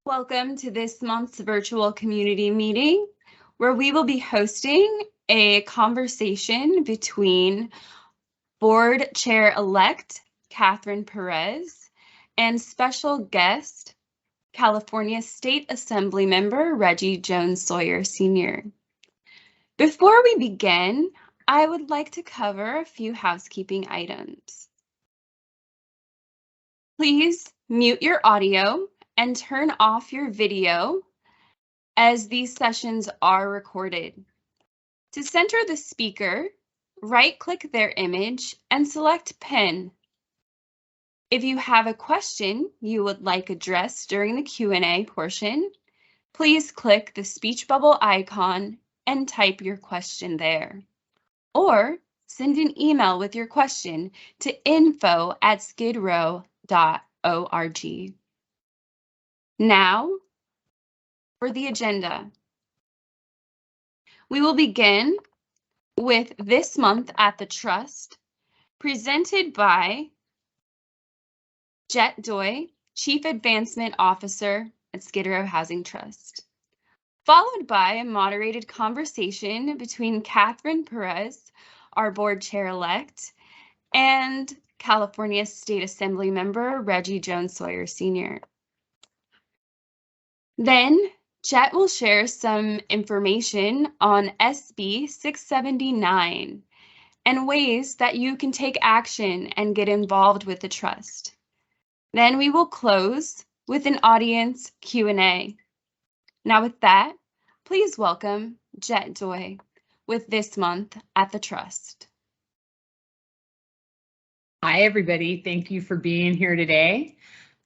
Welcome to this month's virtual community meeting, where we will be hosting a conversation between Board Chair-elect Katherine Perez and special guest California State Assembly Member Reggie Jones Sawyer Sr. Before we begin, I would like to cover a few housekeeping items. Please mute your audio and turn off your video as these sessions are recorded. To center the speaker, right-click their image and select Pin. If you have a question you would like addressed during the Q&A portion, please click the speech bubble icon and type your question there. Or send an email with your question to info@skidrow.org. Now, for the agenda. We will begin with This Month at the Trust, presented by Jet DOYE, Chief Advancement Officer at Skid Row Housing Trust, followed by a moderated conversation between Katherine Perez, our Board Chair-elect, and California State Assembly Member Reggie Jones Sawyer Sr. Then Jet will share some information on SB 679 and ways that you can take action and get involved with the trust. Then we will close with an audience Q&A. Now with that, please welcome Jet DOYE with This Month at the Trust. Hi, everybody. Thank you for being here today.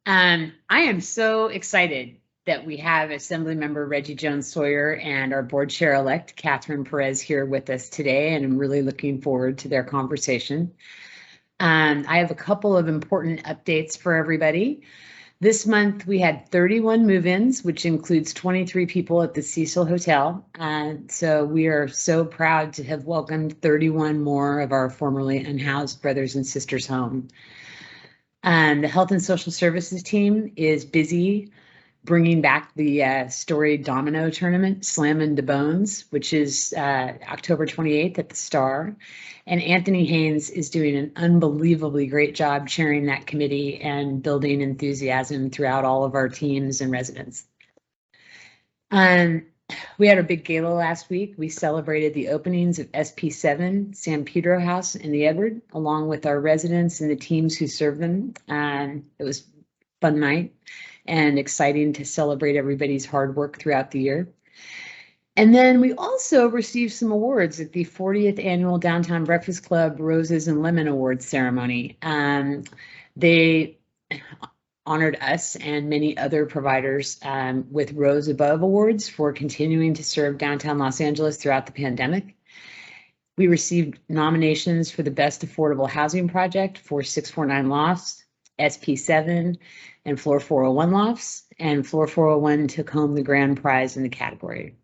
I am so excited that we have Assemblymember Reggie Jones Sawyer and our Board Chair-elect Katherine Perez here with us today, and I'm really looking forward to their conversation. I have a couple of important updates for everybody. This month we had 31 move-ins, which includes 23 people at the Cecil Hotel. So we are so proud to have welcomed 31 more of our formerly unhoused brothers and sisters home. The Health and Social Services team is busy bringing back the storied domino tournament, Slammin' to Bones, which is October 28th at the Star. And Anthony Haynes is doing an unbelievably great job chairing that committee and building enthusiasm throughout all of our teams and residents. We had a big gala last week. We celebrated the openings of SP7, San Pedro House in the Edward, along with our residents and the teams who serve them. It was a fun night and exciting to celebrate everybody's hard work throughout the year. And then we also received some awards at the 40th Annual Downtown Breakfast Club Roses and Lemon Awards ceremony. They honored us and many other providers with Rose Above Awards for continuing to serve downtown Los Angeles throughout the pandemic. We received nominations for the Best Affordable Housing Project for 649 Lofts, SP7, and Floor 401 Lofts, and Floor 401 took home the grand prize in the category.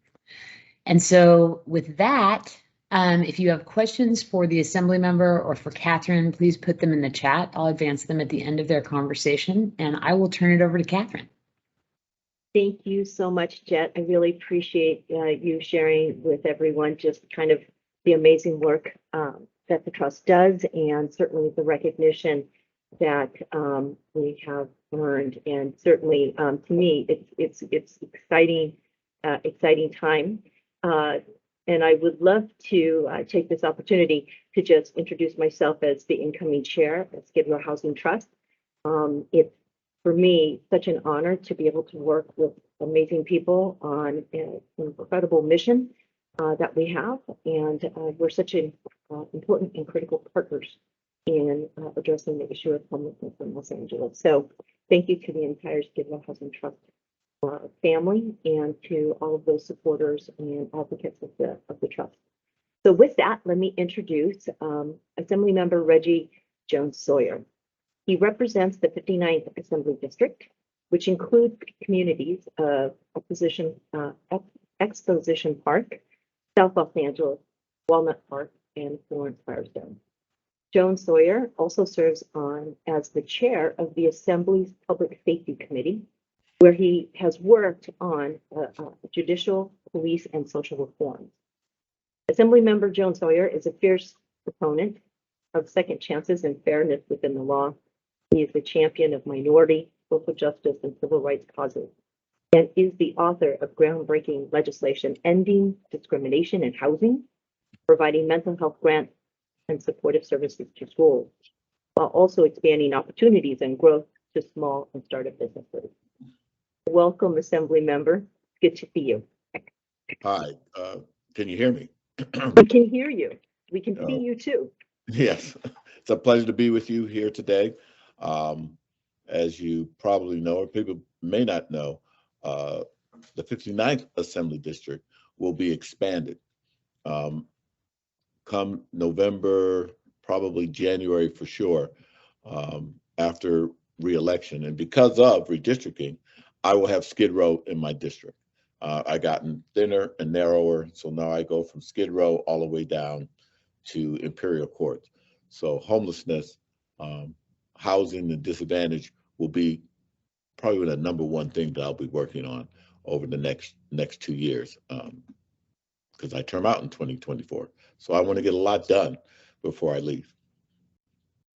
And so with that, if you have questions for the assembly member or for Katherine, please put them in the chat. I'll advance them at the end of their conversation, and I will turn it over to Katherine. Thank you so much, Jet. I really appreciate you sharing with everyone just kind of the amazing work that the Trust does, and certainly the recognition that we have earned. And certainly to me, it's exciting time. And I would love to take this opportunity to just introduce myself as the incoming chair at Skid Row Housing Trust. It's, for me, such an honor to be able to work with amazing people on an incredible mission that we have. And we're such an important and critical partners in addressing the issue of homelessness in Los Angeles. So thank you to the entire Skid Row Housing Trust family and to all of those supporters and advocates of the trust. So with that, let me introduce Assemblymember Reggie Jones Sawyer. He represents the 59th Assembly District, which includes communities of Exposition Park, South Los Angeles, Walnut Park, and Florence Firestone. Jones Sawyer also serves on as the chair of the Assembly's Public Safety Committee where he has worked on judicial, police, and social reforms. Assemblymember Joan Sawyer is a fierce proponent of second chances and fairness within the law. He is the champion of minority, social justice, and civil rights causes, and is the author of groundbreaking legislation ending discrimination in housing, providing mental health grants and supportive services to schools, while also expanding opportunities and growth to small and startup businesses. Welcome, Assembly Member. Good to see you. Hi, can you hear me? We can hear you. We can see you too. Yes, it's a pleasure to be with you here today. As you probably know, or people may not know, the 59th Assembly District will be expanded. Come November, probably January for sure, after re-election. And because of redistricting, I will have Skid Row in my district. I gotten thinner and narrower, so now I go from Skid Row all the way down to Imperial Court. So homelessness, housing, and disadvantage will be probably the #1 thing that I'll be working on over the next 2 years, because I term out in 2024. So I want to get a lot done before I leave.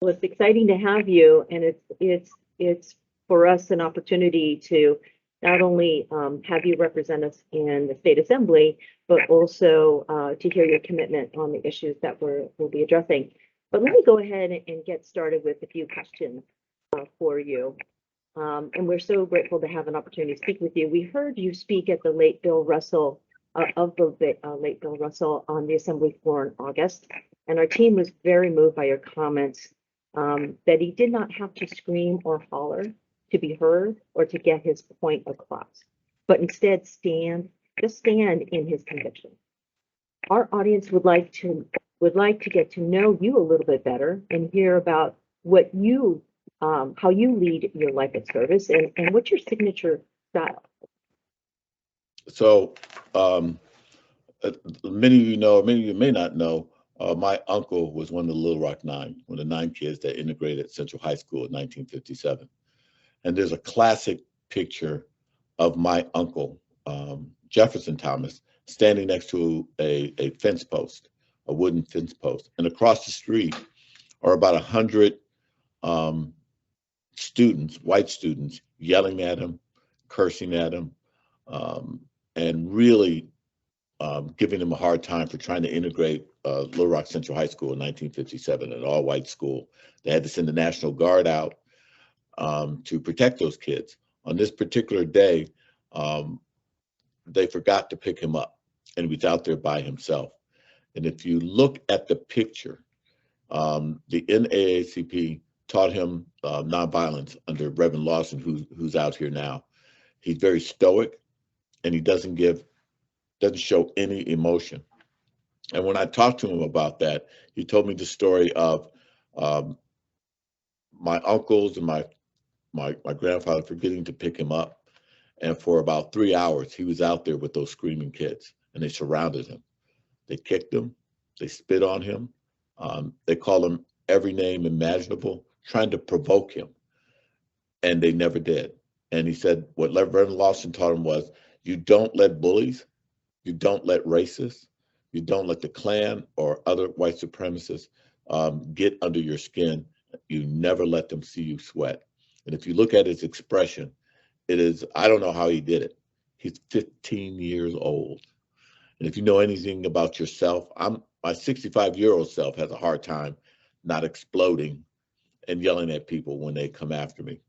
Well, it's exciting to have you, and it's for us an opportunity to not only have you represent us in the State Assembly, but also to hear your commitment on the issues that we'll be addressing. But let me go ahead and get started with a few questions for you. And we're so grateful to have an opportunity to speak with you. We heard you speak at the late Bill Russell late Bill Russell on the Assembly floor in August, and our team was very moved by your comments that he did not have to scream or holler to be heard or to get his point across, but instead stand in his conviction. Our audience would like to get to know you a little bit better and hear about what you how you lead your life of service and what's your signature style. So many of you know, many of you may not know, my uncle was one of the Little Rock Nine, one of the 9 kids that integrated Central High School in 1957. And there's a classic picture of my uncle, Jefferson Thomas, standing next to a fence post, a wooden fence post. And across the street are about 100 students, white students, yelling at him, cursing at him, and really giving him a hard time for trying to integrate Little Rock Central High School in 1957, an all-white school. They had to send the National Guard out to protect those kids. On this particular day, they forgot to pick him up, and he was out there by himself. And if you look at the picture, the NAACP taught him nonviolence under Reverend Lawson, who's out here now. He's very stoic, and he doesn't show any emotion. And when I talked to him about that, he told me the story of my uncles and my grandfather forgetting to pick him up. And for about 3 hours, he was out there with those screaming kids, and they surrounded him. They kicked him, they spit on him, they called him every name imaginable, trying to provoke him, and they never did. And he said what Reverend Lawson taught him was, you don't let bullies, you don't let racists, you don't let the Klan or other white supremacists get under your skin. You never let them see you sweat. And if you look at his expression, it is, I don't know how he did it. He's 15 years old. And if you know anything about yourself, my 65-year-old self has a hard time not exploding and yelling at people when they come after me.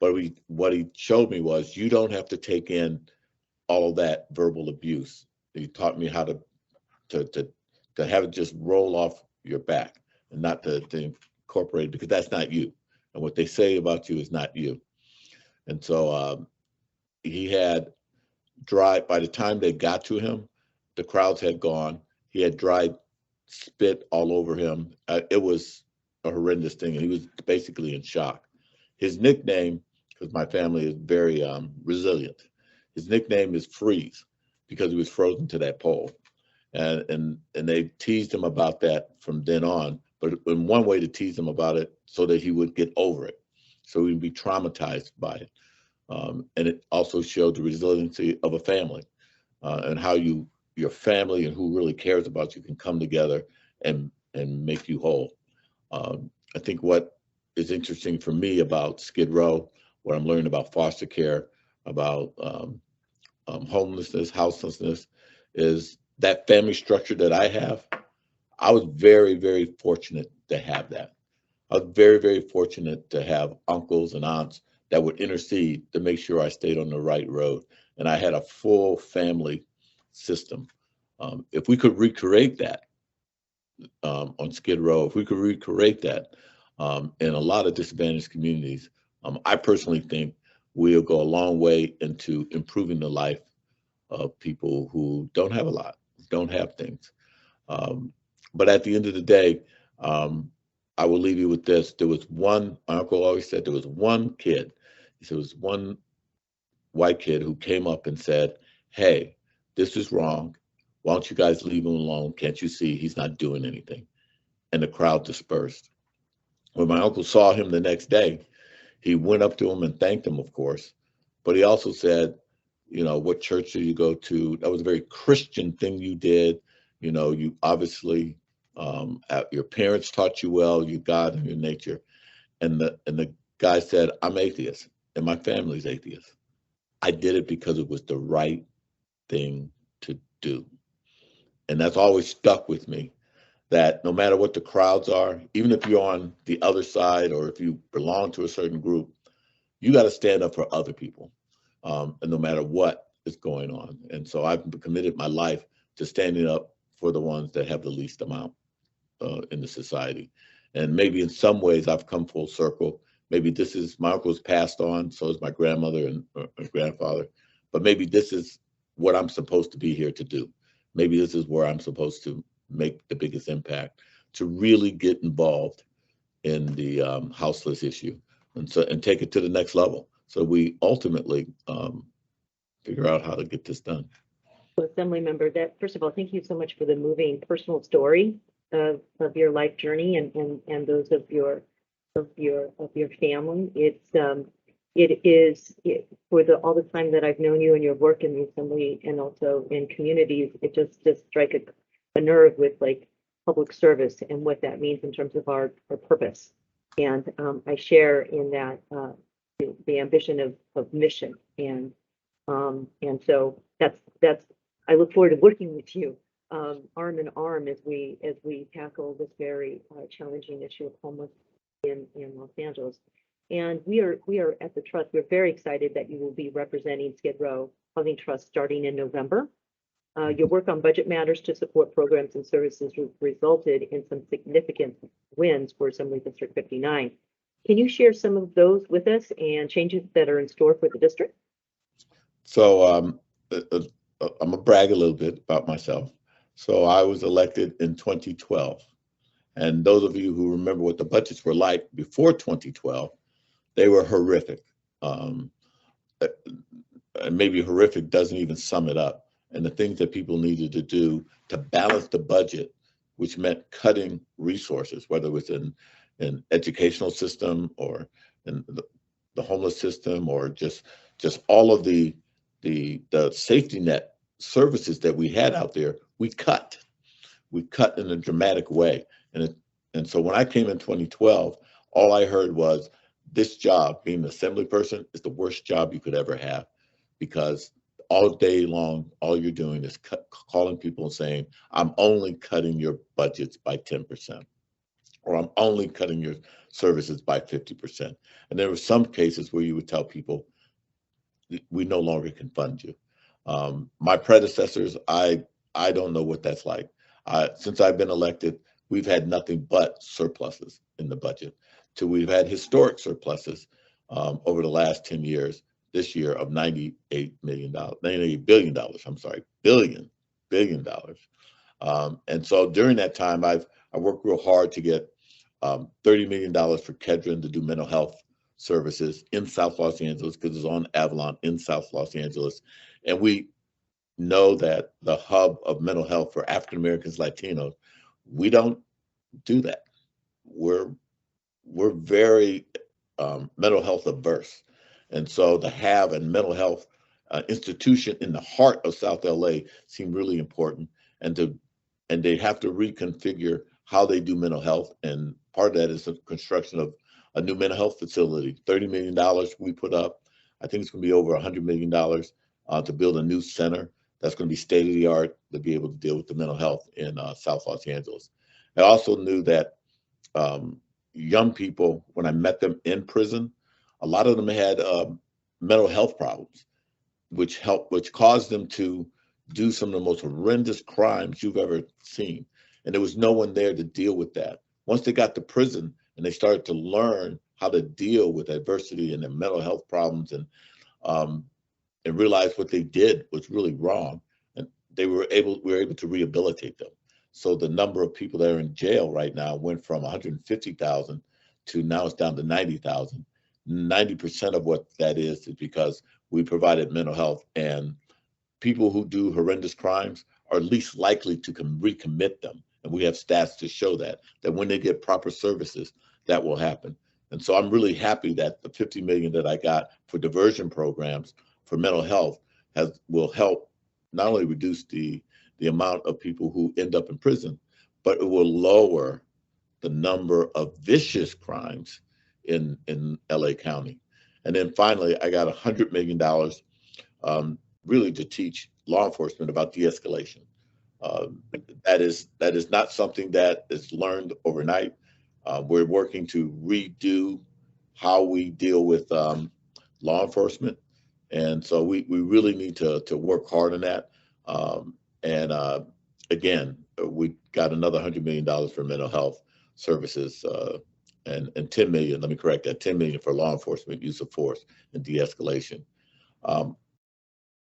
But what he showed me was, you don't have to take in all of that verbal abuse. He taught me how to have it just roll off your back and not to incorporate it, because that's not you. And what they say about you is not you. And so he had by the time they got to him, the crowds had gone. He had dried spit all over him. It was a horrendous thing, and he was basically in shock. His nickname, because my family is very resilient, his nickname is Freeze, because he was frozen to that pole. And they teased him about that from then on. But in one way to tease him about it so that he would get over it, so he would be traumatized by it. And it also showed the resiliency of a family, and how your family and who really cares about you can come together and make you whole. I think what is interesting for me about Skid Row, what I'm learning about foster care, about homelessness, houselessness, is that family structure that I have. I was very, very fortunate to have that. I was very, very fortunate to have uncles and aunts that would intercede to make sure I stayed on the right road. And I had a full family system. If we could recreate that on Skid Row, if we could recreate that in a lot of disadvantaged communities, I personally think we'll go a long way into improving the life of people who don't have a lot, don't have things. But at the end of the day, I will leave you with this. There was one, my uncle always said, there was one kid. He said, there was one white kid who came up and said, hey, this is wrong. Why don't you guys leave him alone? Can't you see he's not doing anything? And the crowd dispersed. When my uncle saw him the next day, he went up to him and thanked him, of course. But he also said, you know, what church did you go to? That was a very Christian thing you did. You know, you obviously, your parents taught you well, you God and your nature. And the guy said, I'm atheist and my family's atheist. I did it because it was the right thing to do. And that's always stuck with me, that no matter what the crowds are, even if you're on the other side or if you belong to a certain group, you got to stand up for other people, and no matter what is going on. And so I've committed my life to standing up for the ones that have the least amount in the society. And maybe in some ways I've come full circle. Maybe this is, my uncle's passed on, so is my grandmother and grandfather. But maybe this is what I'm supposed to be here to do. Maybe this is where I'm supposed to make the biggest impact, to really get involved in the houseless issue, and take it to the next level. So we ultimately figure out how to get this done. Assembly member, that first of all, thank you so much for the moving personal story of your life journey and those of your family. For all the time that I've known you and your work in the assembly and also in communities, it just strike a nerve with like public service and what that means in terms of our purpose. And I share in that the ambition of mission, and so that's I look forward to working with you arm in arm as we tackle this very challenging issue of homelessness in Los Angeles. And we are at the Trust. We're very excited that you will be representing Skid Row Housing Trust starting in November. Your work on budget matters to support programs and services resulted in some significant wins for Assembly District 59. Can you share some of those with us and changes that are in store for the district? So I'm gonna brag a little bit about myself. So I was elected in 2012. And those of you who remember what the budgets were like before 2012, they were horrific. And maybe horrific doesn't even sum it up. And the things that people needed to do to balance the budget, which meant cutting resources, whether it was in educational system or in the homeless system, or just all of the safety net services that we had out there, we cut in a dramatic way. And so when I came in 2012, all I heard was, this job, being an assembly person, is the worst job you could ever have, because all day long, all you're doing is calling people and saying, I'm only cutting your budgets by 10%, or I'm only cutting your services by 50%. And there were some cases where you would tell people, we no longer can fund you. My predecessors, I don't know what that's like. Since I've been elected, we've had nothing but surpluses in the budget. We've had historic surpluses over the last 10 years. This year of $98 billion. I'm sorry, billion dollars. And so during that time, I worked real hard to get $30 million for Kedron to do mental health services in South Los Angeles, because it's on Avalon in South Los Angeles. And we know that the hub of mental health for African Americans, Latinos, we don't do that. We're very mental health averse. And so to have a mental health institution in the heart of South LA seemed really important. And they have to reconfigure how they do mental health. And part of that is the construction of a new mental health facility. $30 million we put up. I think it's going to be over $100 million to build a new center that's going to be state of the art to be able to deal with the mental health in South Los Angeles. I also knew that young people, when I met them in prison, a lot of them had mental health problems, which caused them to do some of the most horrendous crimes you've ever seen. And there was no one there to deal with that. Once they got to prison and they started to learn how to deal with adversity and their mental health problems and realize what they did was really wrong, and we were able to rehabilitate them. So the number of people that are in jail right now went from 150,000 to now it's down to 90,000. 90% of what that is because we provided mental health, and people who do horrendous crimes are least likely to recommit them. And we have stats to show that when they get proper services, that will happen. And so I'm really happy that the $50 million that I got for diversion programs for mental health will help not only reduce the amount of people who end up in prison, but it will lower the number of vicious crimes in LA County. And then finally, I got $100 million really to teach law enforcement about de-escalation. That is not something that is learned overnight. We're working to redo how we deal with law enforcement. And so we really need to work hard on that. Again, we got another $100 million for mental health services and 10 million, let me correct that, 10 million for law enforcement, use of force and de-escalation.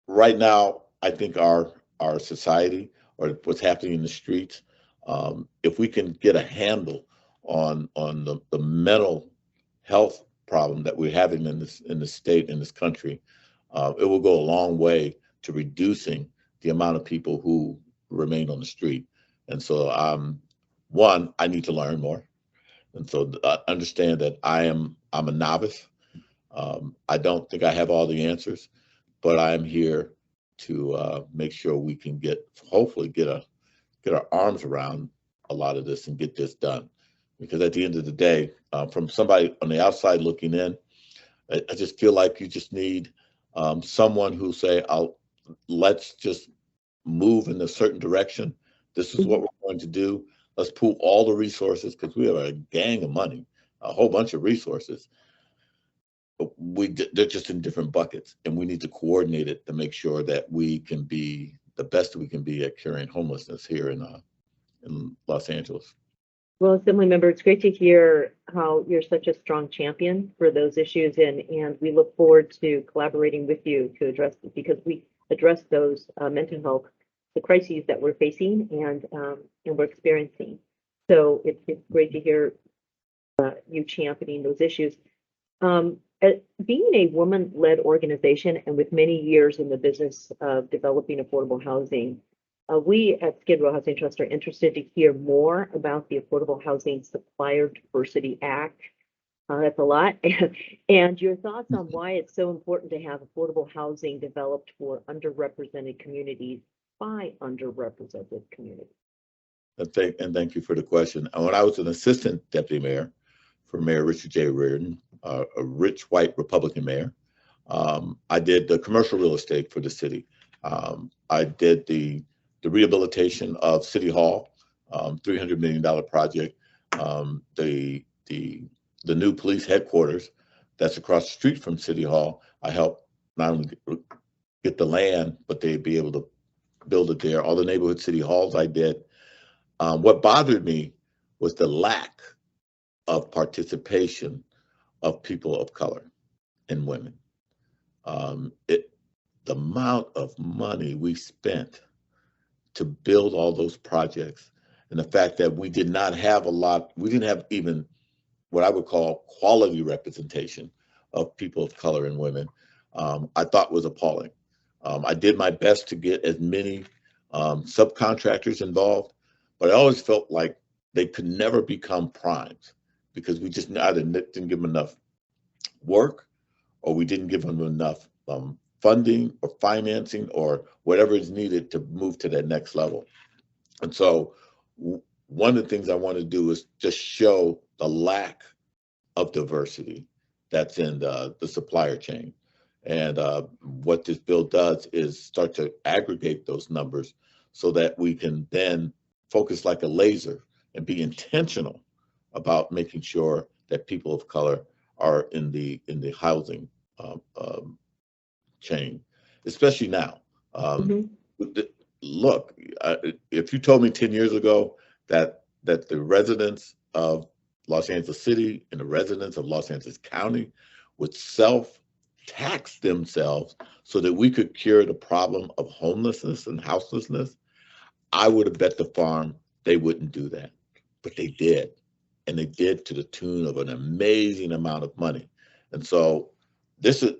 Right now, I think our society, or what's happening in the streets, if we can get a handle on the mental health problem that we're having in the state, in this country, it will go a long way to reducing the amount of people who remain on the street. And so, one, I need to learn more. And so understand that I'm a novice. I don't think I have all the answers, but I'm here to make sure we can hopefully get our arms around a lot of this and get this done. Because at the end of the day, from somebody on the outside looking in, I just feel like you just need someone who say, let's just move in a certain direction. This is what we're going to do. Let's pool all the resources, because we have a gang of money, a whole bunch of resources. But they're just in different buckets, and we need to coordinate it to make sure that we can be the best we can be at curing homelessness here in Los Angeles. Well, Assembly Member, it's great to hear how you're such a strong champion for those issues, and we look forward to collaborating with you to address it, because we address those mental health, the crises that we're facing and we're experiencing. So it's great to hear you championing those issues. Being a woman-led organization and with many years in the business of developing affordable housing, we at Skid Row Housing Trust are interested to hear more about the Affordable Housing Supplier Diversity Act. That's a lot. And your thoughts on why it's so important to have affordable housing developed for underrepresented communities by underrepresented communities. And thank you for the question. And when I was an assistant deputy mayor for Mayor Richard J. Reardon, a rich white Republican mayor, I did the commercial real estate for the city. I did the rehabilitation of City Hall, $300 million project, the new police headquarters that's across the street from City Hall. I helped not only get the land, but they'd be able to build it there. All the neighborhood city halls I did. What bothered me was the lack of participation of people of color and women. The amount of money we spent to build all those projects, and the fact that we did not have we didn't have even what I would call quality representation of people of color and women, I thought was appalling. I did my best to get as many subcontractors involved, but I always felt like they could never become primes because we just either didn't give them enough work or we didn't give them enough funding or financing or whatever is needed to move to that next level. And so one of the things I want to do is just show the lack of diversity that's in the supplier chain. And what this bill does is start to aggregate those numbers so that we can then focus like a laser and be intentional about making sure that people of color are in the housing chain, especially now. Look, if you told me 10 years ago that the residents of Los Angeles City and the residents of Los Angeles County would self-tax themselves so that we could cure the problem of homelessness and houselessness, I would have bet the farm they wouldn't do that. But they did. And they did to the tune of an amazing amount of money. And so this is,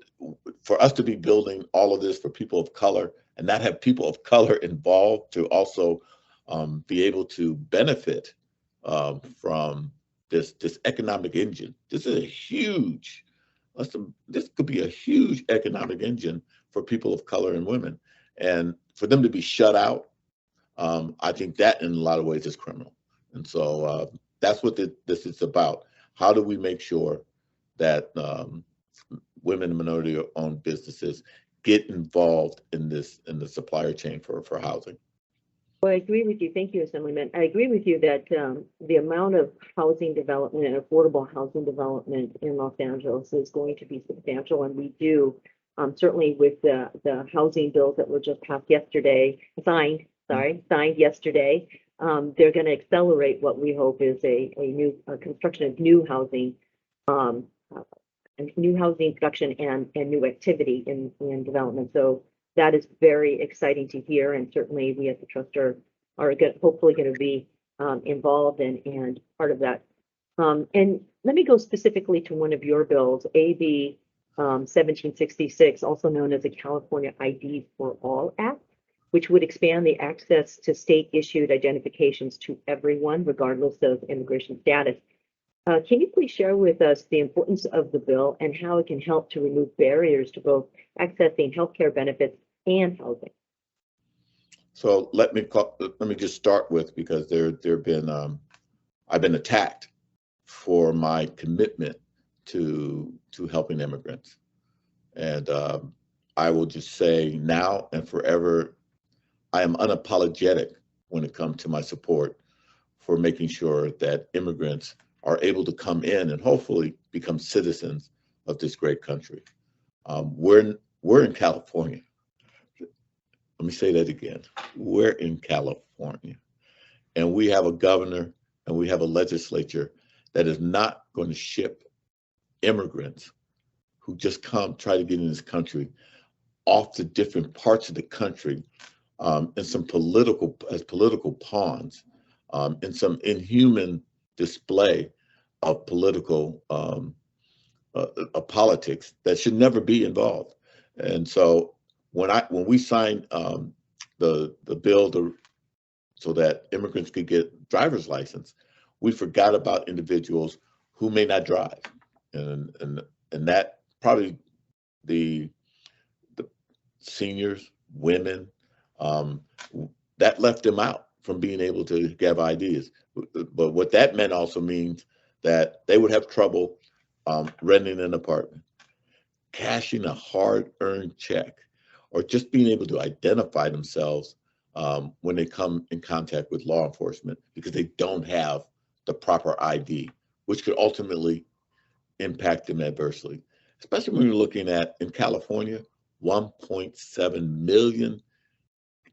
for us to be building all of this for people of color and not have people of color involved to also be able to benefit from this economic engine. This is a huge, this could be a huge economic engine for people of color and women. And for them to be shut out, I think that in a lot of ways is criminal. And so that's what this is about. How do we make sure that women and minority-owned businesses get involved in the supplier chain for housing? Well, I agree with you. Thank you, Assemblyman. I agree with you that the amount of housing development and affordable housing development in Los Angeles is going to be substantial, and we do certainly with the housing bills that were just passed yesterday, signed yesterday. They're going to accelerate what we hope is a new construction of new housing, production and new activity in development. So that is very exciting to hear, and certainly we at the trust are hopefully going to be involved and part of that. And let me go specifically to one of your bills, AB 1766, also known as the California ID for All Act, which would expand the access to state-issued identifications to everyone, regardless of immigration status. Can you please share with us the importance of the bill and how it can help to remove barriers to both accessing healthcare benefits and housing? So let me just start with, because there've been I've been attacked for my commitment to helping immigrants, and I will just say now and forever, I am unapologetic when it comes to my support for making sure that immigrants are able to come in and hopefully become citizens of this great country. We're in California. Let me say that again. We're in California, and we have a governor and we have a legislature that is not going to ship immigrants who just try to get in this country off to different parts of the country in some political pawns, in some inhuman display of political politics that should never be involved. And so when we signed the bill so that immigrants could get driver's license, we forgot about individuals who may not drive, and that probably the seniors, women, that left them out from being able to have IDs. But what that meant also means that they would have trouble renting an apartment, cashing a hard-earned check, or just being able to identify themselves when they come in contact with law enforcement because they don't have the proper ID, which could ultimately impact them adversely. Especially when you're looking at, in California, 1.7 million,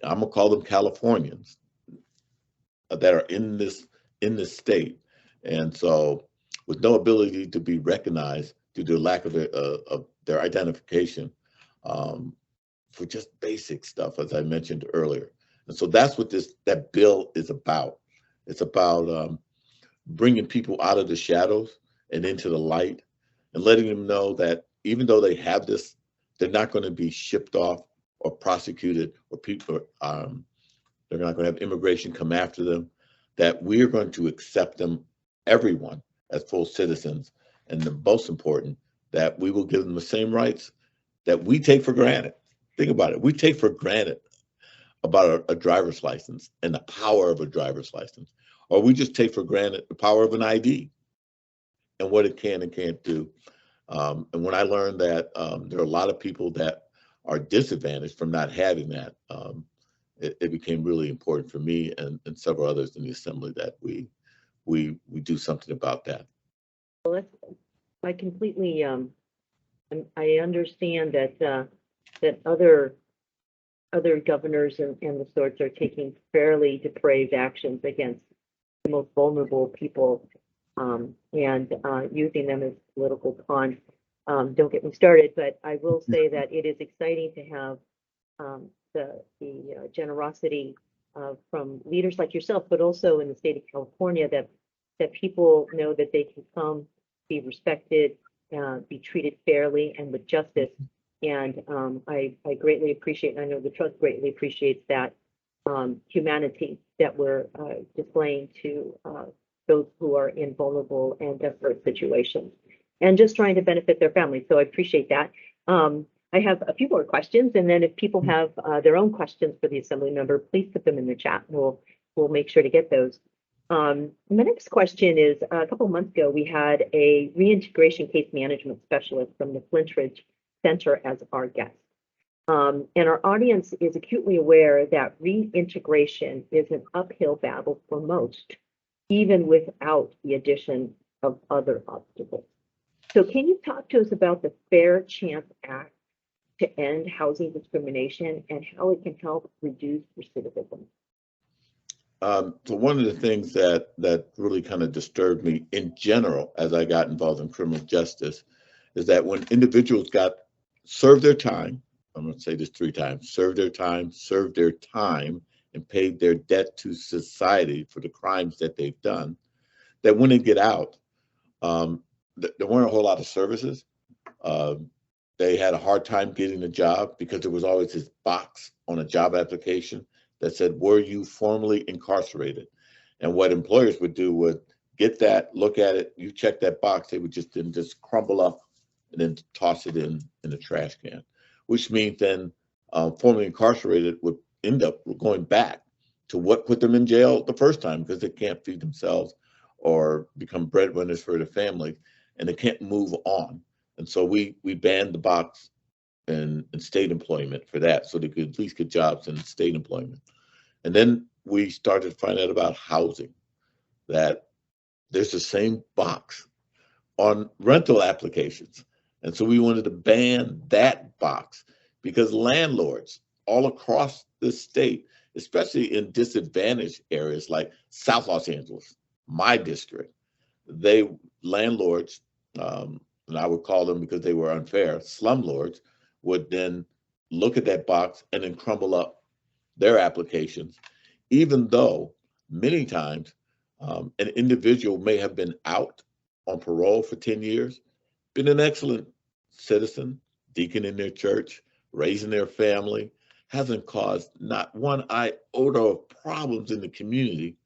I'm gonna call them Californians, that are in this state. And so with no ability to be recognized due to the lack of their identification for just basic stuff, as I mentioned earlier. And so that's what that bill is about. It's about bringing people out of the shadows and into the light, and letting them know that even though they have this, they're not going to be shipped off or prosecuted, or people they're not going to have immigration come after them, that we're going to accept them, everyone, as full citizens. And the most important, that we will give them the same rights that we take for granted. Think about it. We take for granted about a driver's license and the power of a driver's license, or we just take for granted the power of an ID and what it can and can't do. And when I learned that there are a lot of people that are disadvantaged from not having that, it became really important for me and several others in the assembly that we do something about that. Well, I completely I understand that that other governors and the sorts are taking fairly depraved actions against the most vulnerable people, and using them as political pawns. Don't get me started, but I will say that it is exciting to have the generosity from leaders like yourself, but also in the state of California, that people know that they can come, be respected, be treated fairly and with justice. And I greatly appreciate, and I know the trust greatly appreciates that humanity that we're displaying to those who are in vulnerable and desperate situations, and just trying to benefit their families. So I appreciate that. I have a few more questions, and then if people have their own questions for the assembly member, please put them in the chat. We'll make sure to get those. My next question is, a couple months ago, we had a reintegration case management specialist from the Flintridge Center as our guest. And our audience is acutely aware that reintegration is an uphill battle for most, even without the addition of other obstacles. So can you talk to us about the Fair Chance Act to end housing discrimination and how it can help reduce recidivism? So one of the things that really kind of disturbed me in general as I got involved in criminal justice is that when individuals served their time, I'm going to say this 3 times, served their time, and paid their debt to society for the crimes that they've done, that when they get out, there weren't a whole lot of services. They had a hard time getting a job because there was always this box on a job application that said, were you formerly incarcerated? And what employers would do would get that, look at it, you check that box, they would just crumble up and then toss it in the trash can, which means then formerly incarcerated would end up going back to what put them in jail the first time, because they can't feed themselves or become breadwinners for their family, and they can't move on. And so we banned the box in state employment for that, so they could at least get jobs in state employment. And then we started to find out about housing, that there's the same box on rental applications. And so we wanted to ban that box because landlords all across the state, especially in disadvantaged areas like South Los Angeles, my district, landlords, and I would call them, because they were unfair, slumlords, would then look at that box and then crumble up their applications, even though many times an individual may have been out on parole for 10 years, been an excellent citizen, deacon in their church, raising their family, hasn't caused not one iota of problems in the community.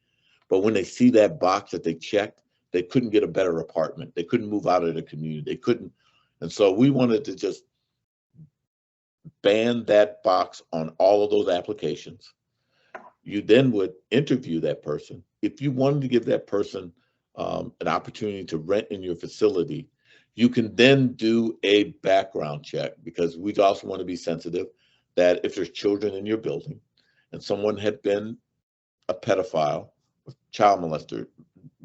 But when they see that box that they checked, they couldn't get a better apartment. They couldn't move out of the community. They couldn't. And so we wanted to just ban that box on all of those applications. You then would interview that person. If you wanted to give that person an opportunity to rent in your facility, you can then do a background check, because we also want to be sensitive that if there's children in your building and someone had been a pedophile, child molester,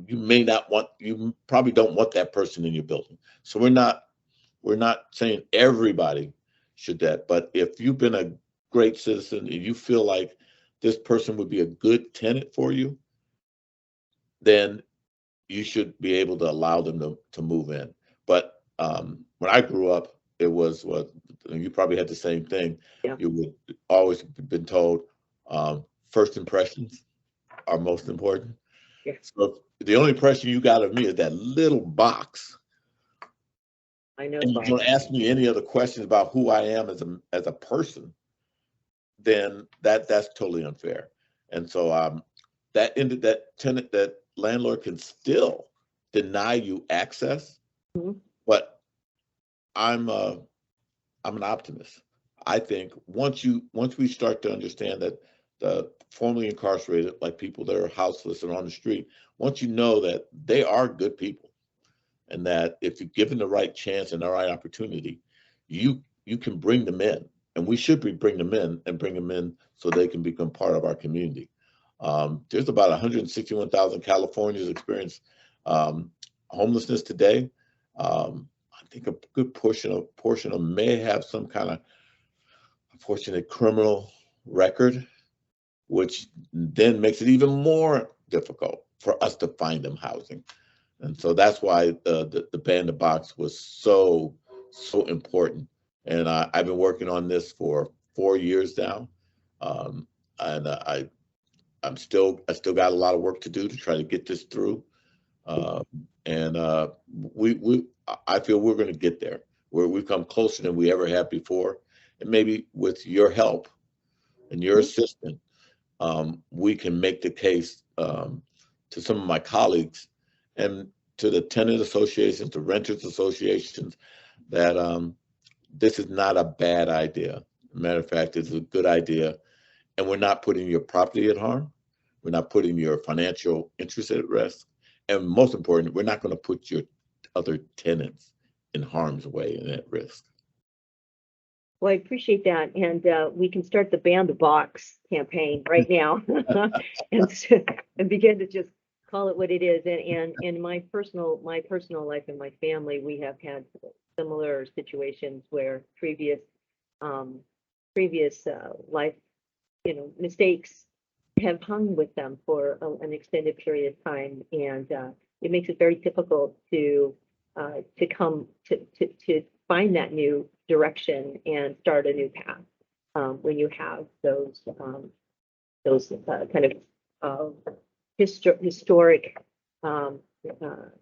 you probably don't want that person in your building. So we're not saying everybody should that, but if you've been a great citizen and you feel like this person would be a good tenant for you, then you should be able to allow them to move in. But when I grew up, it was you probably had the same thing. Yeah. You would always been told first impressions are most important. Yeah. So the only impression you got of me is that little box. I know. And you don't ask me any other questions about who I am as a person, then that's totally unfair. And so that landlord can still deny you access, Mhm. but I'm an optimist. I think once we start to understand that the formerly incarcerated, like people that are houseless and on the street, once you know that they are good people, and that if you're given the right chance and the right opportunity, you can bring them in, and we should bring them in and bring them in so they can become part of our community. There's about 161,000 Californians experience homelessness today. I think a good portion of them may have some kind of unfortunate criminal record, which then makes it even more difficult for us to find them housing. And so that's why the Ban the Box was so important. And I've been working on this for 4 years now, and I still got a lot of work to do to try to get this through. And I feel we're going to get there, where we've come closer than we ever have before. And maybe with your help and your assistance, we can make the case to some of my colleagues and to the tenant associations, the renters associations, that this is not a bad idea. Matter of fact, it's a good idea. And we're not putting your property at harm. We're not putting your financial interest at risk. And most important, we're not going to put your other tenants in harm's way and at risk. Well, I appreciate that. And we can start the Ban the Box campaign right now and begin to just call it what it is. And in my personal life and my family, we have had similar situations where previous life, mistakes have hung with them for an extended period of time, and it makes it very difficult to find that new direction and start a new path when you have those kind of historic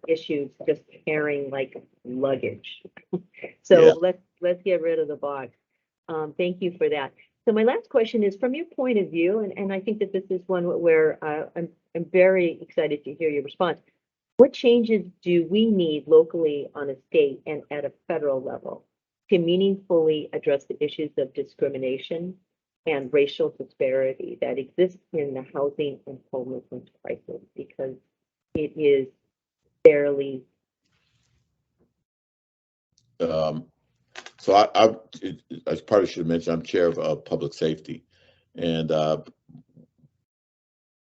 issues just carrying like luggage. So Yeah. let's get rid of the box. Thank you for that. So my last question is, from your point of view, and I think that this is one where I'm very excited to hear your response. What changes do we need locally on a state and at a federal level to meaningfully address the issues of discrimination and racial disparity that exists in the housing and homelessness crisis? Because it is fairly. So I probably should have mentioned, I'm chair of public safety, and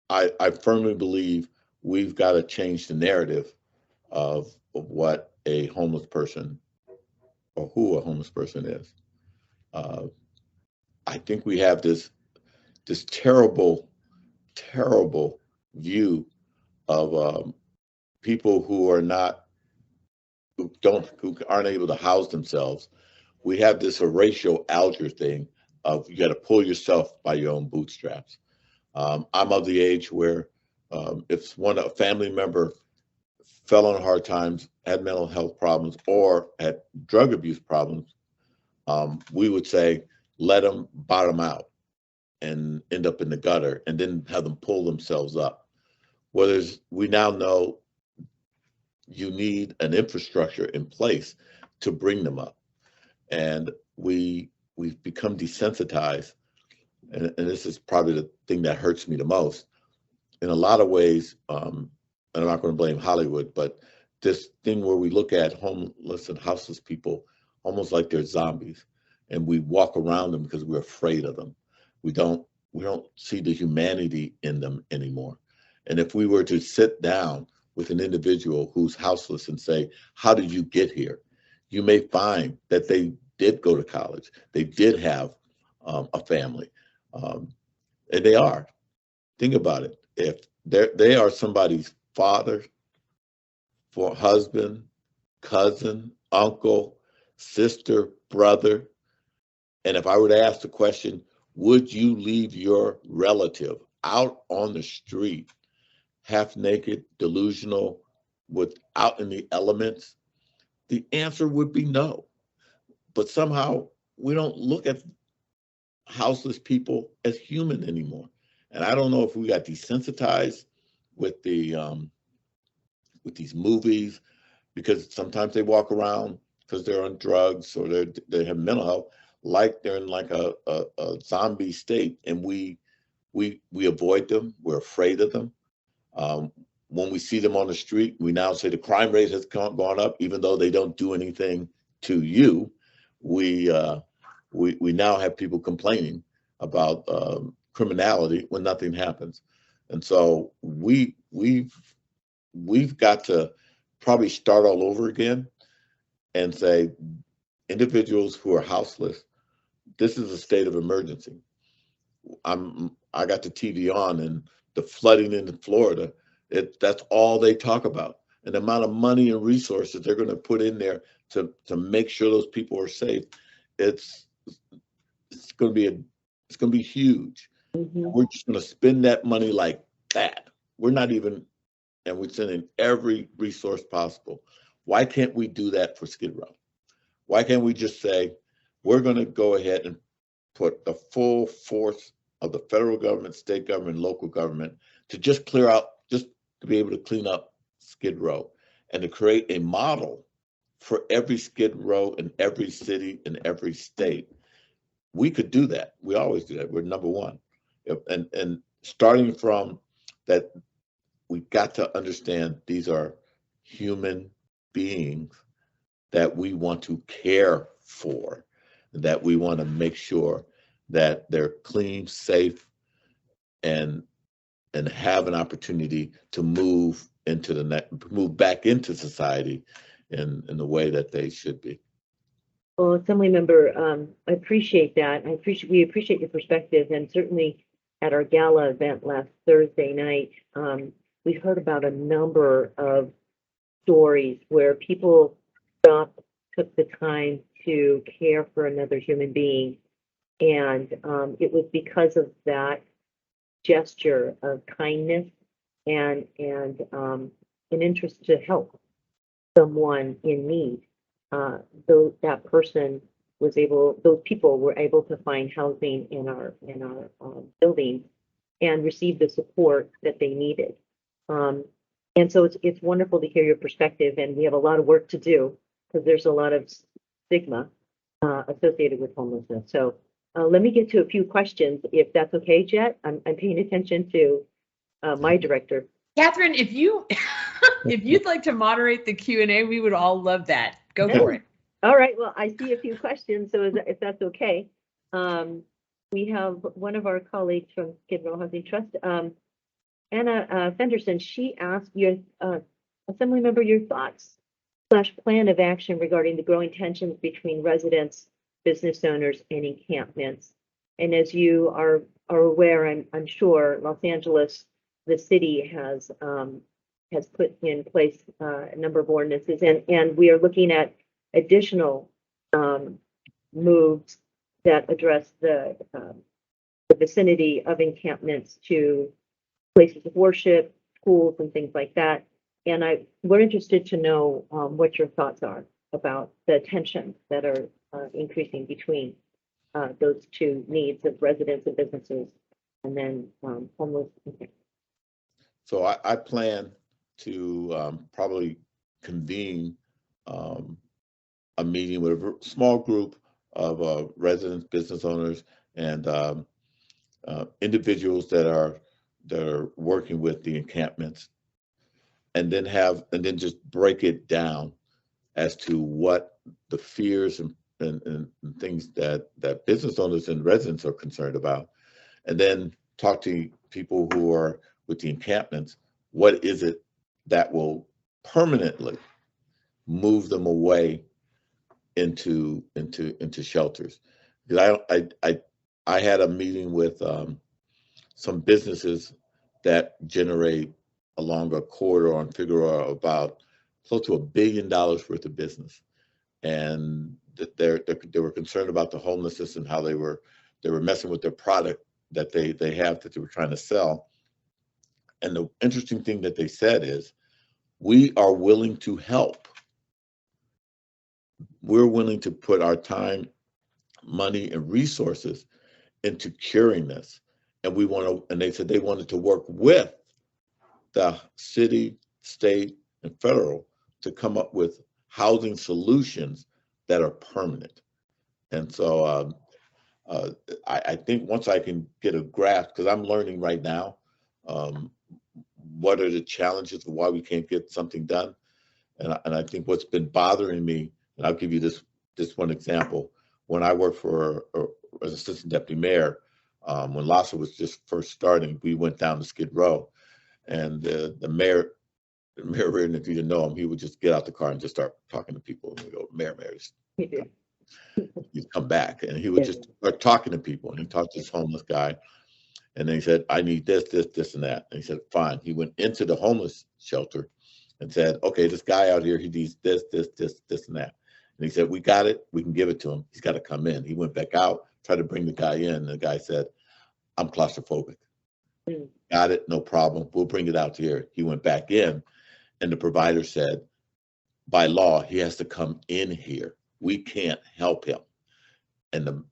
I firmly believe we've got to change the narrative of what a homeless person or who a homeless person is. I think we have this terrible view of people who aren't able to house themselves. We have this Horatio Alger thing of you got to pull yourself by your own bootstraps. I'm of the age where if a family member fell on hard times, had mental health problems, or had drug abuse problems, we would say, let them bottom out and end up in the gutter, and then have them pull themselves up. Whereas we now know you need an infrastructure in place to bring them up. And we've become desensitized, and this is probably the thing that hurts me the most. In a lot of ways, and I'm not going to blame Hollywood, but this thing where we look at homeless and houseless people almost like they're zombies, and we walk around them because we're afraid of them. We don't see the humanity in them anymore. And if we were to sit down with an individual who's houseless and say, how did you get here? You may find that they did go to college. They did have a family. And they are. Think about it. If they are somebody's father, for husband, cousin, uncle, sister, brother, and if I were to ask the question, would you leave your relative out on the street, half naked, delusional, out in the elements? The answer would be no. But somehow we don't look at houseless people as human anymore. And I don't know if we got desensitized with with these movies, because sometimes they walk around because they're on drugs or they have mental health, like they're in like a zombie state, and we avoid them. We're afraid of them. When we see them on the street, we now say the crime rate has gone up, even though they don't do anything to you. We now have people complaining about criminality when nothing happens, and so we've got to probably start all over again and say, individuals who are houseless, this is a state of emergency. I got the TV on, and the flooding in Florida, that's all they talk about. And the amount of money and resources they're going to put in there to make sure those people are safe, it's going to be huge. Mm-hmm. We're just going to spend that money like that. We're not even, and we're sending every resource possible. Why can't we do that for Skid Row? Why can't we just say, we're going to go ahead and put the full force of the federal government, state government, local government to just clear out, just to be able to clean up Skid Row, and to create a model for every Skid Row in every city in every state. We could do that. We always do that. We're number one. And starting from that, we got to understand these are human beings that we want to care for, that we want to make sure that they're clean, safe, and have an opportunity to move back into society in the way that they should be. Well, Assembly Member, I appreciate that. We appreciate your perspective, and certainly at our gala event last Thursday night, we heard about a number of stories where people took the time to care for another human being, and it was because of that gesture of kindness and an interest to help someone in need. Those people were able to find housing in our building and receive the support that they needed. And so it's wonderful to hear your perspective, and we have a lot of work to do because there's a lot of stigma associated with homelessness. So let me get to a few questions, if that's okay, Jet. I'm paying attention to my director. Catherine, if you'd like to moderate the Q&A, we would all love that. Go for it. All right. Well, I see a few questions, so if that's okay. We have one of our colleagues from Skid Row Housing Trust, Anna Fenderson. She asked your Assembly Member your thoughts / plan of action regarding the growing tensions between residents, business owners, and encampments. And as you are aware, I'm sure Los Angeles, the city has put in place a number of ordinances, and we are looking at additional moves that address the vicinity of encampments to places of worship, schools, and things like that. And we're interested to know what your thoughts are about the tensions that are increasing between those two needs of residents and businesses, and then homeless. So I plan to probably convene a meeting with a small group of residents, business owners, and individuals that are working with the encampments, and then just break it down as to what the fears and things that business owners and residents are concerned about, and then talk to people who are with the encampments. What is it that will permanently move them away into shelters? Because I had a meeting with some businesses that generate along a corridor on Figueroa about close to $1 billion worth of business, and they were concerned about the homelessness and how they were messing with their product that they have that they were trying to sell. And the interesting thing that they said is, we are willing to help. We're willing to put our time, money, and resources into curing this. And they said they wanted to work with the city, state, and federal to come up with housing solutions that are permanent. And so I think once I can get a grasp, because I'm learning right now, what are the challenges of why we can't get something done. And I think what's been bothering me, and I'll give you this one example. When I worked for as assistant deputy mayor, when LASA was just first starting, we went down to Skid Row, and the mayor Reardon, if you didn't know him, he would just get out the car and just start talking to people. And we go, Mayor, he'd come back, and he would just start talking to people. And he talked to this homeless guy, and then he said, I need this, and that. And he said, fine. He went into the homeless shelter and said, okay, this guy out here, he needs this, and that. And he said, we got it. We can give it to him. He's got to come in. He went back out, tried to bring the guy in. And the guy said, I'm claustrophobic. Got it. No problem. We'll bring it out here. He went back in, and the provider said, by law, he has to come in here. We can't help him. And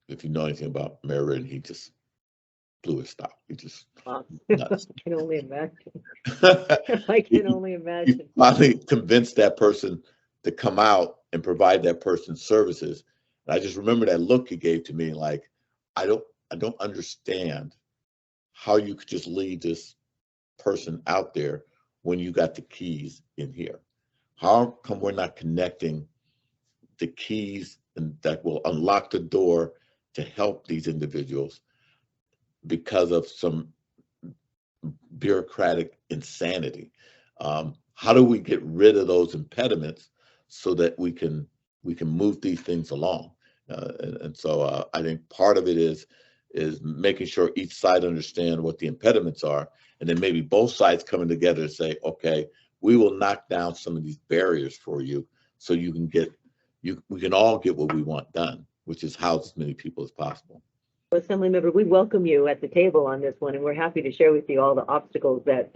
if you know anything about Mayor Reardon, he just blew his stop. He just nuts. I can only imagine. I can only imagine. He finally convinced that person to come out and provide that person services. And I just remember that look he gave to me, like, I don't understand how you could just leave this person out there when you got the keys in here. How come we're not connecting the keys and that will unlock the door to help these individuals because of some bureaucratic insanity? How do we get rid of those impediments so that we can move these things along? And so I think part of it is making sure each side understand what the impediments are, and then maybe both sides coming together and say, okay, we will knock down some of these barriers for you so you can we can all get what we want done, which is house as many people as possible. Well, Assemblymember, we welcome you at the table on this one, and we're happy to share with you all the obstacles that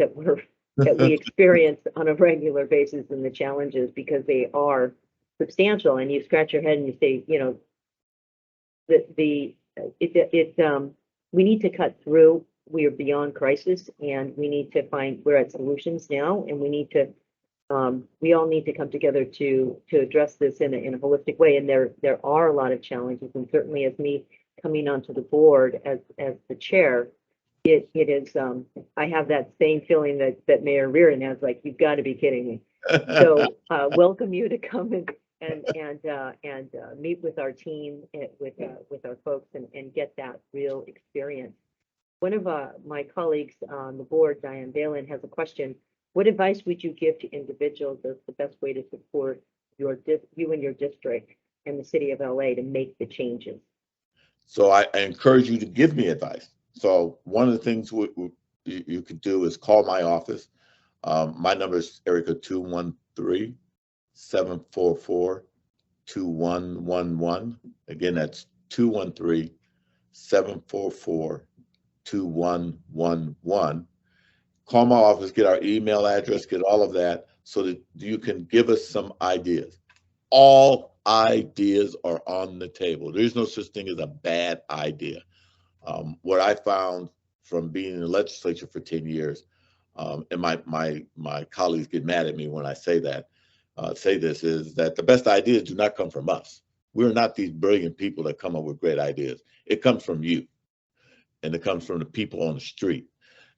we experience on a regular basis and the challenges, because they are substantial. And you scratch your head and you say, you know, we need to cut through. We are beyond crisis, and we need to we're at solutions now, and we need to, we all need to come together to address this in a holistic way. And there are a lot of challenges, and certainly as me coming onto the board as the chair, it is, I have that same feeling that Mayor Reardon has, like, you've got to be kidding me. So welcome you to come and meet with our team, with our folks, and get that real experience. One of my colleagues on the board, Diane Balin, has a question. What advice would you give to individuals as the best way to support you and your district and the city of LA to make the changes? So I encourage you to give me advice. So one of the things you could do is call my office. My number is area code 213-744-2111. Again, that's 213-744-2111. Call my office, get our email address, get all of that, so that you can give us some ideas. All ideas are on the table. There's no such thing as a bad idea. What I found from being in the legislature for 10 years, and my colleagues get mad at me when I say this, is that the best ideas do not come from us. We're not these brilliant people that come up with great ideas. It comes from you, and it comes from the people on the street.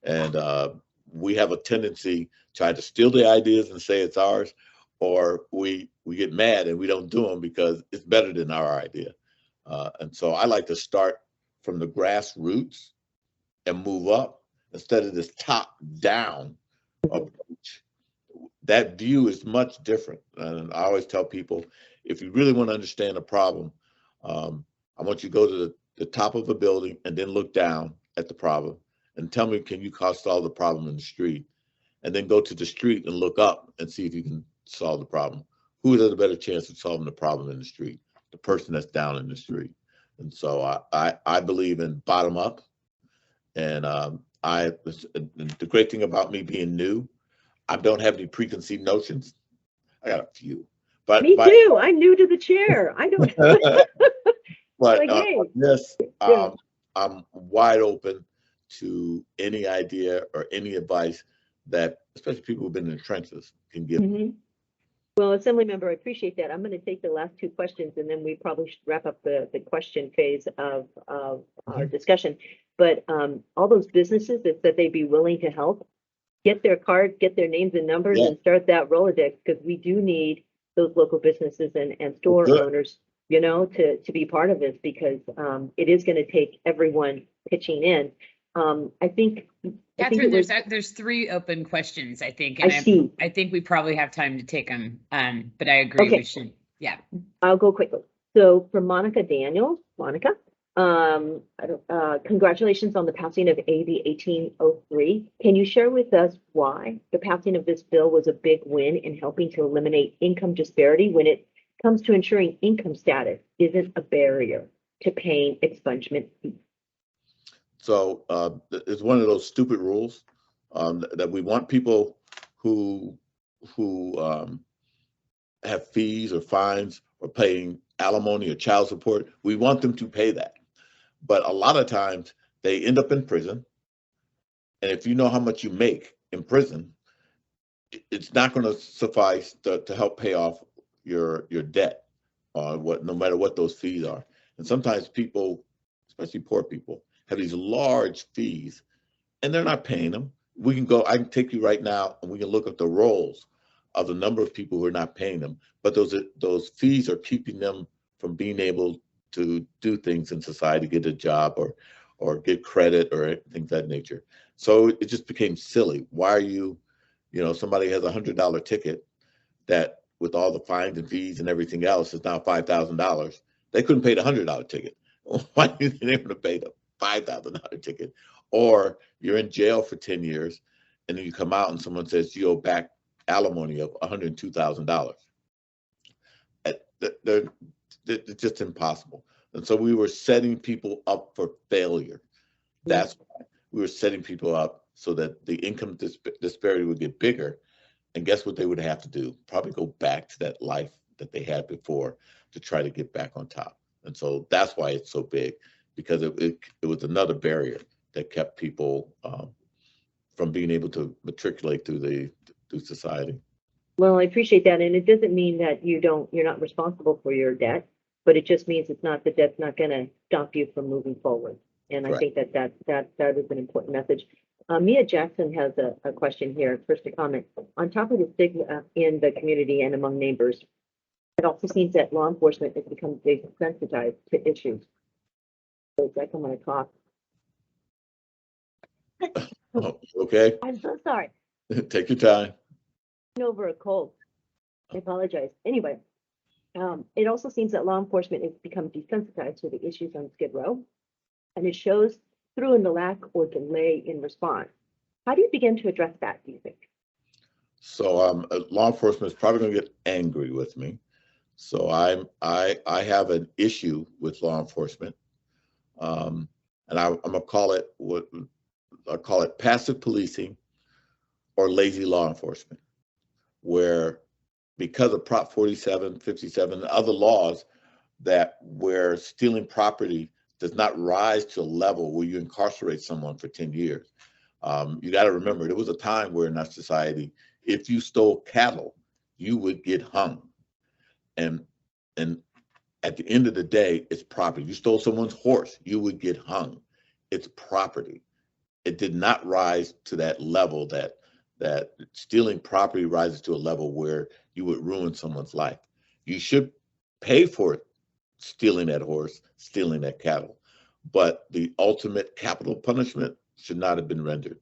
And we have a tendency to try to steal the ideas and say it's ours, or we get mad and we don't do them because it's better than our idea. And so I like to start from the grassroots and move up instead of this top-down approach. That view is much different. And I always tell people, if you really want to understand a problem, I want you to go to the top of a building and then look down at the problem and tell me, can you solve the problem in the street? And then go to the street and look up and see if you can solve the problem. Who has a better chance of solving the problem in the street? The person that's down in the street. And so I believe in bottom up. And the great thing about me being new, I don't have any preconceived notions. I got a few. But me too. I'm new to the chair. I don't. But like, hey. yes, I'm wide open to any idea or any advice that, especially people who've been in the trenches, can give. Mm-hmm. Well, Assemblymember, I appreciate that. I'm going to take the last two questions and then we probably should wrap up the question phase of our discussion. But all those businesses that said they'd be willing to help, get their card, get their names and numbers Yeah. and start that Rolodex, because we do need those local businesses and store Good. owners, you know, to be part of this, because it is going to take everyone pitching in. I think Catherine, it was, there's three open questions, I think. I And see. I think we probably have time to take them. But I agree Okay. we should, yeah. I'll go quickly. So for Monica Daniels, Monica, congratulations on the passing of AB 1803. Can you share with us why the passing of this bill was a big win in helping to eliminate income disparity when it comes to ensuring income status isn't a barrier to paying expungement fees? So it's one of those stupid rules that we want people who have fees or fines or paying alimony or child support. We want them to pay that. But a lot of times they end up in prison. And if you know how much you make in prison, it's not going to suffice to help pay off your debt, no matter what those fees are. And sometimes people, especially poor people, have these large fees and they're not paying them. I can take you right now and we can look at the rolls of the number of people who are not paying them, but those fees are keeping them from being able to do things in society, get a job or get credit or things of that nature. So it just became silly. Why are you know, somebody has $100 ticket that with all the fines and fees and everything else is now $5,000. They couldn't pay the $100 ticket. Why are they able to pay the $5,000 ticket? Or you're in jail for 10 years and then you come out and someone says you owe back alimony of $102,000. It's just impossible. And so we were setting people up for failure. That's why we were setting people up so that the income disparity would get bigger. And guess what they would have to do? Probably go back to that life that they had before to try to get back on top. And so that's why it's so big, because it was another barrier that kept people from being able to matriculate through society. Well, I appreciate that. And it doesn't mean that you're not responsible for your debt, but it just means the debt's not going to stop you from moving forward. And I think that is an important message. Mia Jackson has a question here, first a comment. On top of the stigma in the community and among neighbors, it also seems that law enforcement has become desensitized to issues. So it's like I'm going to cough. Oh, okay. I'm so sorry. Take your time. Over a cold. I apologize. Anyway, it also seems that law enforcement has become desensitized to the issues on Skid Row, and it shows through in the lack or delay in response. How do you begin to address that, do you think? So law enforcement is probably going to get angry with me. So I have an issue with law enforcement, and I'm gonna call it what I call it passive policing or lazy law enforcement, where because of Prop 47, 57, and other laws where stealing property does not rise to a level where you incarcerate someone for 10 years. You got to remember, there was a time where in our society, if you stole cattle, you would get hung. And at the end of the day, it's property. You stole someone's horse, you would get hung. It's property. It did not rise to that level that stealing property rises to a level where you would ruin someone's life. You should pay for it, stealing that horse, stealing that cattle. But the ultimate capital punishment should not have been rendered.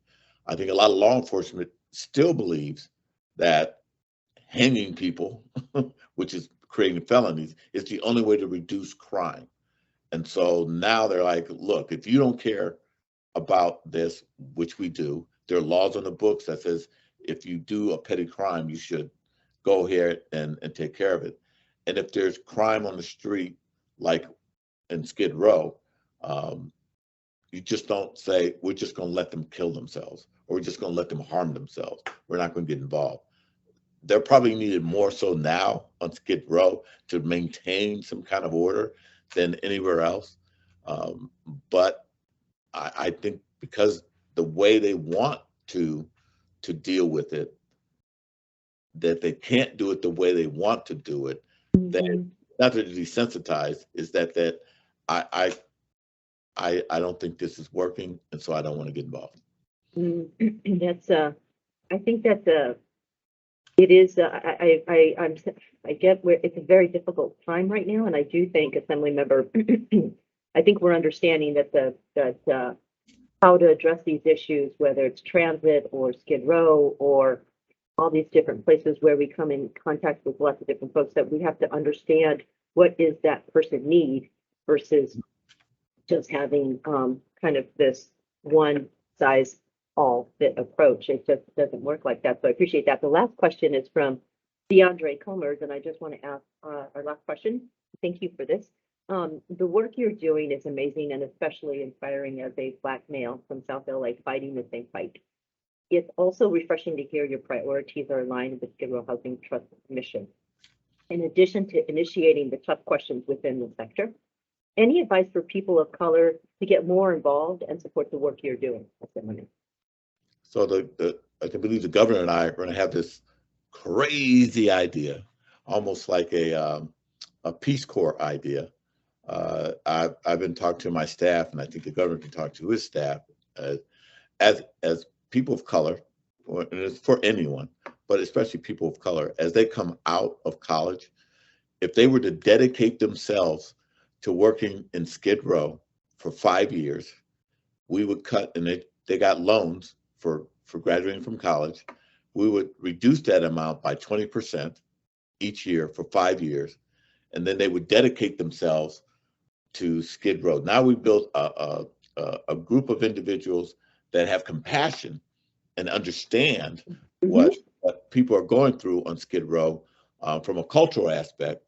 I think a lot of law enforcement still believes that hanging people, which is creating felonies, is the only way to reduce crime. And so now they're like, look, if you don't care about this, which we do, there are laws on the books that says if you do a petty crime, you should go here and take care of it. And if there's crime on the street, like in Skid Row, you just don't say, we're just going to let them kill themselves, or we're just going to let them harm themselves. We're not going to get involved. They're probably needed more so now on Skid Row to maintain some kind of order than anywhere else. But I think because the way they want to deal with it, that they can't do it the way they want to do it. That not that they're desensitized, is that I don't think this is working, and so I don't want to get involved. That's I think that it is. I get where it's a very difficult time right now, and I do think, Assemblymember, I think we're understanding that how to address these issues, whether it's transit or Skid Row or all these different places where we come in contact with lots of different folks, that we have to understand what is that person need versus just having kind of this one size all fit approach. It just doesn't work like that. So I appreciate that. The last question is from DeAndre Comers, and I just want to ask our last question. Thank you for this. The work you're doing is amazing and especially inspiring as a Black male from South LA fighting the same fight. It's also refreshing to hear your priorities are aligned with Skid Row Housing Trust mission. In addition to initiating the tough questions within the sector, any advice for people of color to get more involved and support the work you're doing? So I can believe the governor and I are going to have this crazy idea, almost like a Peace Corps idea. I've been talking to my staff, and I think the governor can talk to his staff as people of color, and it's for anyone, but especially people of color, as they come out of college, if they were to dedicate themselves to working in Skid Row for 5 years, we would cut, and they got loans for graduating from college. We would reduce that amount by 20% each year for 5 years, and then they would dedicate themselves to Skid Row. Now we built a group of individuals that have compassion and understand what people are going through on Skid Row from a cultural aspect.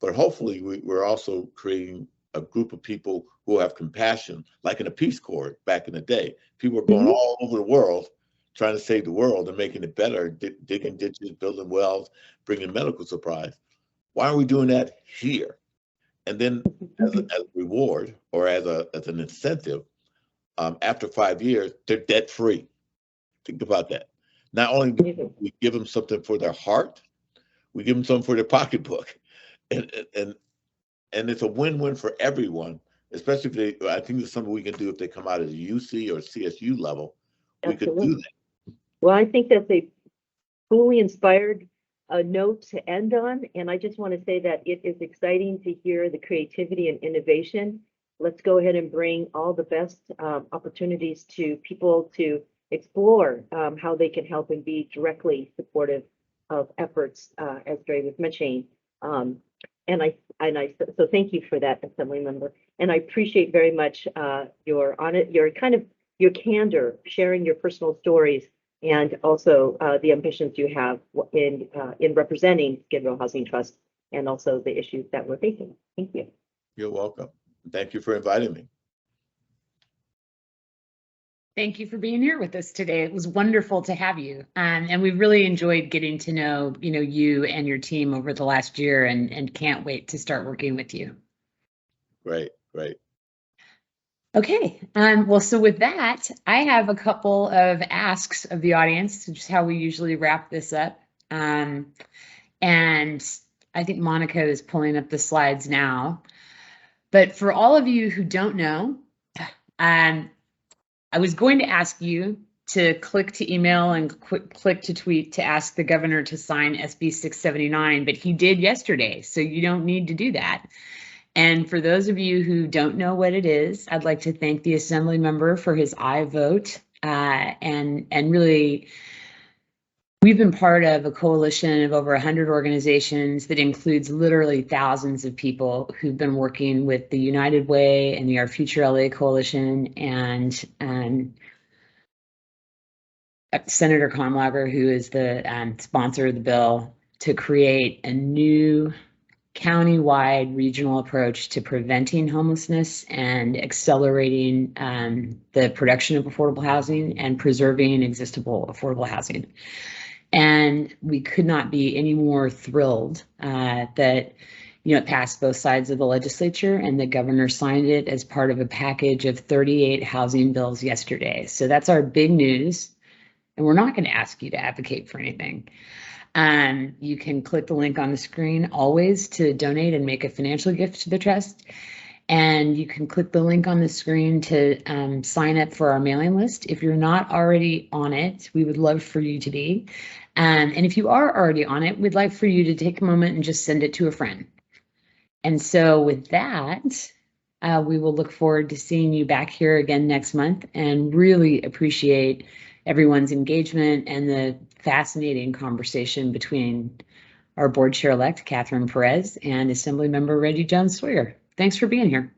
But hopefully we're also creating a group of people who have compassion, like in the Peace Corps back in the day. People are going all over the world trying to save the world and making it better, digging ditches, building wells, bringing medical supplies. Why are we doing that here? And then as a reward or as an incentive, after 5 years, they're debt free. Think about that. Not only do we give them something for their heart, we give them something for their pocketbook. And it's a win-win for everyone, especially if I think it's something we can do if they come out at a UC or CSU level. We could do that. Well, I think that's a fully inspired note to end on. And I just want to say that it is exciting to hear the creativity and innovation. Let's go ahead and bring all the best opportunities to people to explore how they can help and be directly supportive of efforts, as Dre was mentioning. So thank you for that, Assemblymember. And I appreciate very much your candor, sharing your personal stories, and also the ambitions you have in representing Skid Row Housing Trust and also the issues that we're facing. Thank you. You're welcome. Thank you for inviting me. Thank you for being here with us today. It was wonderful to have you. And we really enjoyed getting to know, you and your team over the last year, and can't wait to start working with you. Great. Okay. Well, so with that, I have a couple of asks of the audience, which is how we usually wrap this up. And I think Monica is pulling up the slides now. But for all of you who don't know, I was going to ask you to click to email and click to tweet to ask the governor to sign SB 679, but he did yesterday, so you don't need to do that. And for those of you who don't know what it is, I'd like to thank the Assemblymember for his aye vote. And really, we've been part of a coalition of over 100 organizations that includes literally thousands of people who've been working with the United Way and the Our Future LA Coalition, and Senator Kamlager, who is the sponsor of the bill, to create a new county-wide regional approach to preventing homelessness and accelerating the production of affordable housing and preserving existable affordable housing. And we could not be any more thrilled that it passed both sides of the legislature, and the governor signed it as part of a package of 38 housing bills yesterday. So that's our big news, and we're not going to ask you to advocate for anything. You can click the link on the screen always to donate and make a financial gift to the trust. And you can click the link on the screen to sign up for our mailing list. If you're not already on it, we would love for you to be. And if you are already on it, we'd like for you to take a moment and just send it to a friend. And so with that, we will look forward to seeing you back here again next month, and really appreciate everyone's engagement and the fascinating conversation between our board chair-elect, Katherine Perez, and Assemblymember Reggie Jones Sawyer. Thanks for being here.